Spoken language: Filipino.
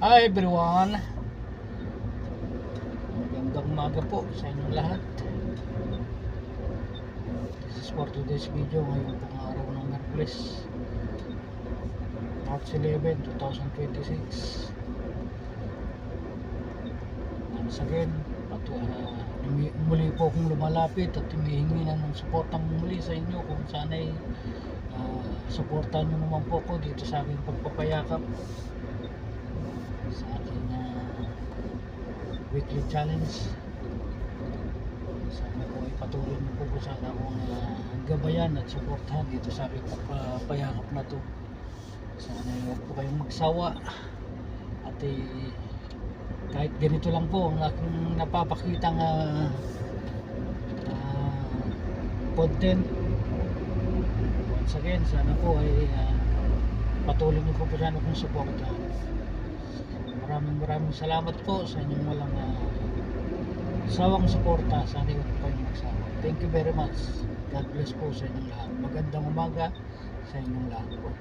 Hi everyone! Magandang umaga po sa inyong lahat. This is for today's video. Ngayon pong araw ng Merkulis, March 11, 2026. Once again, muli po akong lumalapit at humihingi na ng suportang muli sa inyo. Kung sana'y suportahan nyo naman po ako dito sa aking pagpapayakap sa aking weekly challenge. Sana po ay patuloy niyo po sana akong gabayan at suportahan dito sa aking pagpapayakap na to. Sana huwag po kayong magsawa at kahit ganito lang po ang aking napapakitang content. Once again, sana po ay patuloy niyo po sana akong suportahan. Maraming salamat po sa inyong walang sawang suporta. Sana huwag po kayong magsawa. Thank you very much. God bless po sa inyong lahat. Magandang umaga sa inyong lahat po.